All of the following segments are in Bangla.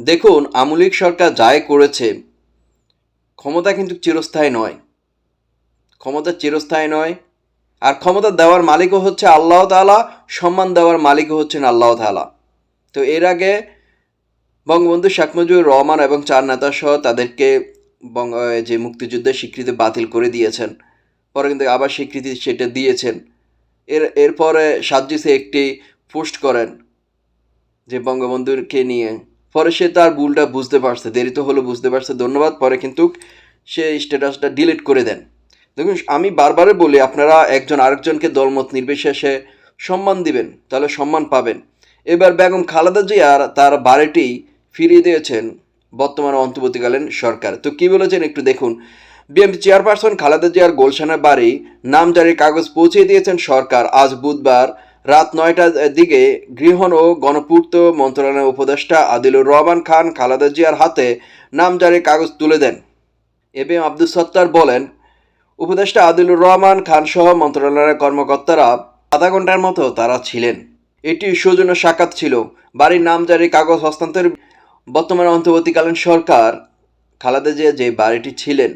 দেখুন, আওয়ামী লীগ সরকার যাই করেছে, ক্ষমতা কিন্তু চিরস্থায়ী নয়। ক্ষমতা চিরস্থায়ী নয়। আর ক্ষমতা দেওয়ার মালিকও হচ্ছে আল্লাহ তাআলা, সম্মান দেওয়ার মালিকও হচ্ছেন আল্লাহ তাআলা। তো এর আগে বঙ্গবন্ধু শেখ মুজিবুর রহমান এবং চার নেতা সহ তাদেরকে যে মুক্তিযুদ্ধের স্বীকৃতি বাতিল করে দিয়েছেন। পরে কিন্তু আবার স্বীকৃতি সেটা দিয়েছেন। এরপরে সাজ্জিসে একটি পোস্ট করেন যে বঙ্গবন্ধুকে নিয়ে। পরে সে তার ভুলটা বুঝতে পারছে, দেরিতে হলেও বুঝতে পারছে, ধন্যবাদ। পরে কিন্তু সে স্ট্যাটাসটা ডিলিট করে দেন। দেখুন, আমি বারবারই বলি, আপনারা একজন আরেকজনকে দলমত নির্বিশেষে সম্মান দিবেন, তাহলে সম্মান পাবেন। এবার বেগম খালেদা জিয়ার তার বাড়িটি ফিরিয়ে দিয়েছেন বর্তমানে অন্তর্বর্তীকালীন সরকার। তো কি বলেছেন একটু দেখুন। বিএনপি চেয়ারপারসন খালেদা জিয়ার গুলশানের বাড়ি নামজারির কাগজ পৌঁছে দিয়েছেন সরকার। আজ বুধবার রাত ৯টার দিকে গৃহ ও গণপূর্ত মন্ত্রণালয়ের উপদেষ্টা আদিলুর রহমান খান খালেদা জিয়ার হাতে নামজারির কাগজ তুলে দেন। এ আব্দুল সত্তার বলেন, উপদেষ্টা আদিলুর রহমান খান সহ মন্ত্রণালয়ের কর্মকর্তারা আধা ঘন্টার মতো তারা ছিলেন। এটি সৌজন্য সাক্ষাৎ ছিল। বাড়ির নামজারির কাগজ হস্তান্তর। বর্তমানে অন্তর্বর্তীকালীন সরকার খালেদা জিয়া যে বাড়িটি ছিলেন,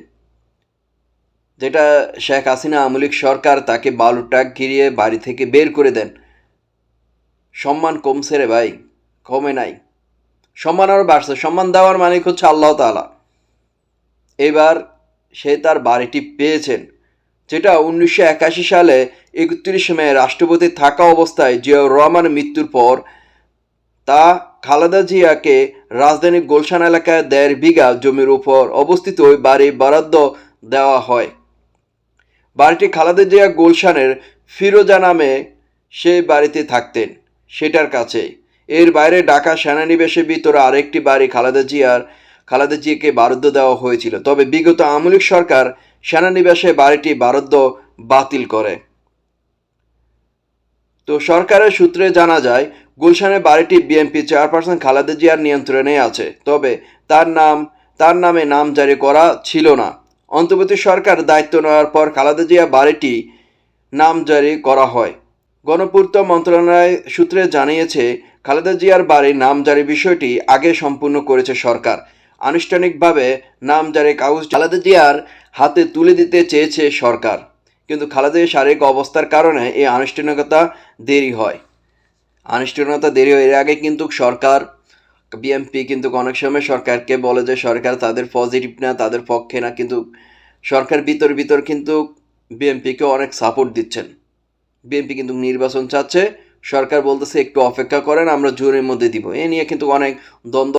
যেটা শেখ হাসিনা আওয়ামী লীগ সরকার তাকে বালু ট্রাক ঘিরিয়ে বাড়ি থেকে বের করে দেন। সম্মান কমছে রে ভাই, কমে নাই, সম্মান আরও বাড়ছে। সম্মান দেওয়ার মালিক হচ্ছে আল্লাহ তাআলা। এবার সে তার বাড়িটি পেয়েছেন, যেটা 1981 সালে 31 মে রাষ্ট্রপতি থাকা অবস্থায় জিয়াউর রহমানের মৃত্যুর পর তা খালেদা জিয়াকে রাজধানীর গুলশান এলাকায় 1.5 বিঘা জমির উপর অবস্থিত ওই বাড়ি বরাদ্দ দেওয়া হয়। বাড়িটি খালেদা জিয়া গুলশানের ফিরোজা নামে সেই বাড়িতে থাকতেন, সেটার কাছে। এর বাইরে ঢাকা সেনানিবাসের ভিতরে আরেকটি বাড়ি খালেদা জিয়াকে বরাদ্দ দেওয়া হয়েছিল। তবে বিগত আওয়ামী লীগ সরকার সেনানিবাসে বাড়িটি বরাদ্দ বাতিল করে। তো সরকারের সূত্রে জানা যায়, গুলশানের বাড়িটি বিএনপি চেয়ারপারসন খালেদা জিয়ার নিয়ন্ত্রণে আছে, তবে তার নামে নাম জারি করা ছিল না। অন্তর্বর্তী সরকার দায়িত্ব নেওয়ার পর খালেদা জিয়া বাড়িটি নাম জারি করা হয়। গণপূর্ত মন্ত্রণালয় সূত্রে জানিয়েছে, খালেদা জিয়ার বাড়ির নামজারি বিষয়টি আগে সম্পূর্ণ করেছে সরকার। আনুষ্ঠানিকভাবে নামজারির কাগজ খালেদা জিয়ার হাতে তুলে দিতে চেয়েছে সরকার, কিন্তু খালেদা জিয়ার শারীরিক অবস্থার কারণে এই আনুষ্ঠানিকতা দেরি হয়। এর আগে কিন্তু সরকার, বিএনপি কিন্তু অনেক সময় সরকারকে বলে যে সরকার তাদের পজিটিভ না, তাদের পক্ষে না, কিন্তু সরকার ভিতর কিন্তু বিএনপিকে অনেক সাপোর্ট দিচ্ছেন। বিএনপি কিন্তু নির্বাচন চাচ্ছে, সরকার বলতেছে একটু অপেক্ষা করেন, আমরা জুনের মধ্যে দিব। এ নিয়ে কিন্তু অনেক দ্বন্দ্ব